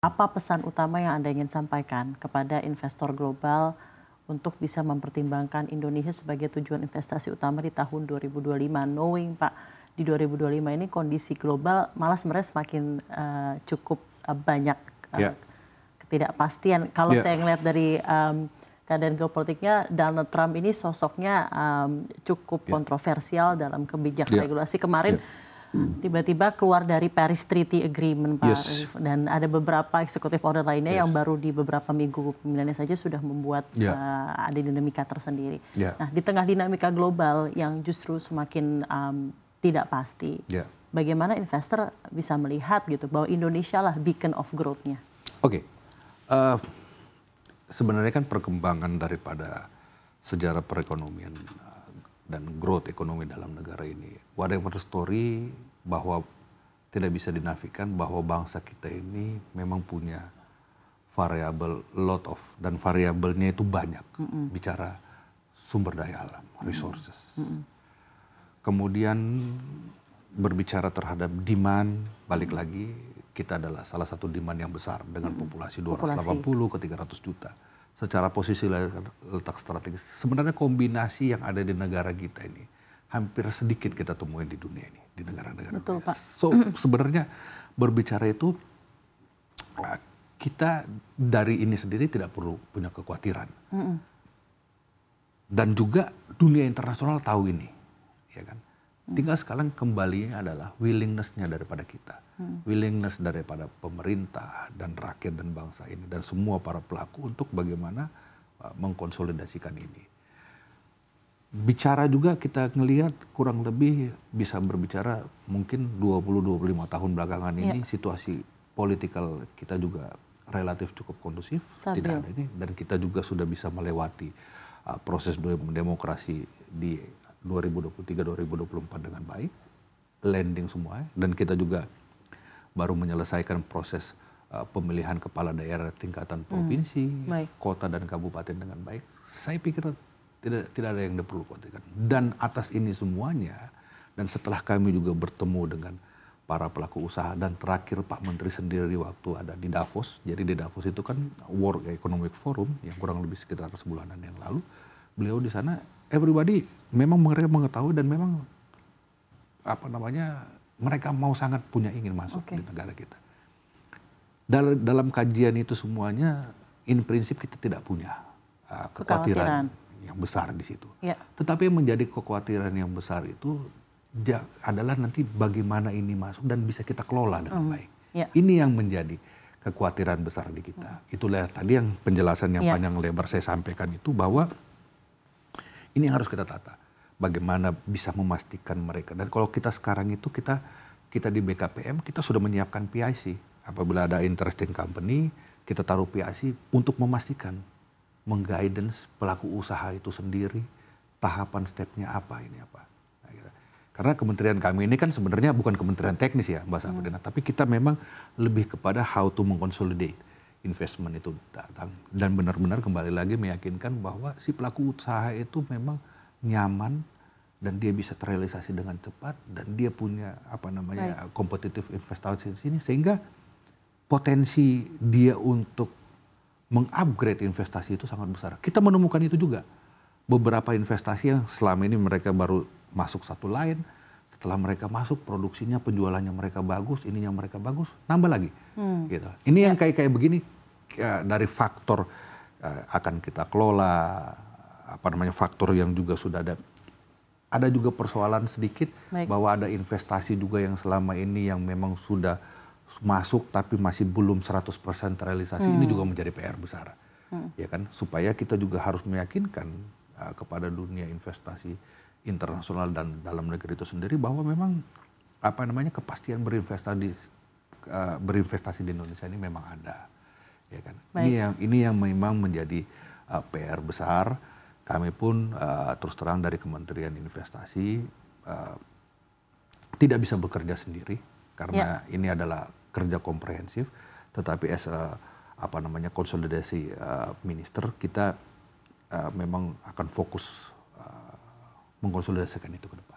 Apa pesan utama yang Anda ingin sampaikan kepada investor global untuk bisa mempertimbangkan Indonesia sebagai tujuan investasi utama di tahun 2025? Knowing Pak, di 2025 ini kondisi global malah sebenarnya semakin cukup banyak ketidakpastian. Kalau saya ngelihat dari keadaan geopolitiknya, Donald Trump ini sosoknya cukup kontroversial dalam kebijakan regulasi. Kemarin tiba-tiba keluar dari Paris Treaty Agreement, Pak. Dan ada beberapa eksekutif order lainnya yang baru di beberapa minggu kemudiannya saja sudah membuat ada dinamika tersendiri. Nah, di tengah dinamika global yang justru semakin tidak pasti, bagaimana investor bisa melihat gitu bahwa Indonesia lah beacon of growth-nya? Sebenarnya kan perkembangan daripada sejarah perekonomian dan growth ekonomi dalam negara ini, whatever story, bahwa tidak bisa dinafikan bahwa bangsa kita ini memang punya variabel dan variabelnya itu banyak. Bicara sumber daya alam, resources. Kemudian berbicara terhadap demand, balik lagi kita adalah salah satu demand yang besar dengan populasi 280 ke 300 juta. Secara posisi letak strategis, sebenarnya kombinasi yang ada di negara kita ini hampir sedikit kita temuin di dunia ini, di negara-negara. Betul, Pak. So sebenarnya berbicara itu kita dari ini sendiri tidak perlu punya kekhawatiran. Dan juga dunia internasional tahu ini, ya kan. Tinggal sekarang kembalinya adalah willingness-nya daripada kita. Willingness daripada pemerintah dan rakyat dan bangsa ini dan semua para pelaku untuk bagaimana mengkonsolidasikan ini. Bicara juga kita ngelihat kurang lebih bisa berbicara mungkin 20-25 tahun belakangan ini situasi politikal kita juga relatif cukup kondusif, tidak ada ini, dan kita juga sudah bisa melewati proses demokrasi di 2023-2024 dengan baik, landing semua, dan kita juga baru menyelesaikan proses pemilihan kepala daerah tingkatan provinsi, kota dan kabupaten dengan baik. Saya pikir tidak ada yang perlu khawatirkan. Dan atas ini semuanya, dan setelah kami juga bertemu dengan para pelaku usaha, dan terakhir Pak Menteri sendiri waktu ada di Davos, jadi di Davos itu kan World Economic Forum yang kurang lebih sekitar sebulanan yang lalu, beliau di sana, everybody memang mereka mengetahui dan memang mereka mau sangat punya ingin masuk di negara kita. Dalam kajian itu semuanya, in prinsip kita tidak punya kekhawatiran yang besar di situ. Tetapi yang menjadi kekhawatiran yang besar itu adalah nanti bagaimana ini masuk dan bisa kita kelola dengan baik. Ini yang menjadi kekhawatiran besar di kita. Itulah tadi yang penjelasan yang panjang lebar saya sampaikan itu, bahwa ini yang harus kita tata. Bagaimana bisa memastikan mereka. Dan kalau kita sekarang itu, kita di BKPM, kita sudah menyiapkan PIC. Apabila ada interesting company, kita taruh PIC untuk memastikan, mengguidance pelaku usaha itu sendiri, tahapan stepnya apa, ini apa. Nah, gitu. Karena kementerian kami ini kan sebenarnya bukan kementerian teknis ya, Mbak Safrina, tapi kita memang lebih kepada how to mengkonsolidate investment itu datang. Dan benar-benar kembali lagi meyakinkan bahwa si pelaku usaha itu memang nyaman dan dia bisa terrealisasi dengan cepat dan dia punya kompetitif investasi di sini, sehingga potensi dia untuk mengupgrade investasi itu sangat besar. Kita menemukan itu juga. Beberapa investasi yang selama ini mereka baru masuk satu line, setelah mereka masuk produksinya, penjualannya mereka bagus, ininya mereka bagus, nambah lagi. Gitu. Ini yang kayak begini dari faktor akan kita kelola, faktor yang juga sudah ada juga persoalan sedikit bahwa ada investasi juga yang selama ini yang memang sudah masuk tapi masih belum 100% terrealisasi. Ini juga menjadi PR besar. Ya kan, supaya kita juga harus meyakinkan kepada dunia investasi internasional dan dalam negeri itu sendiri bahwa memang kepastian berinvestasi di Indonesia ini memang ada. Ya kan? Ini yang memang menjadi PR besar. Kami pun terus terang dari Kementerian Investasi tidak bisa bekerja sendiri karena ini adalah kerja komprehensif. Tetapi konsolidasi minister, kita memang akan fokus mengkonsolidasikan itu ke depan.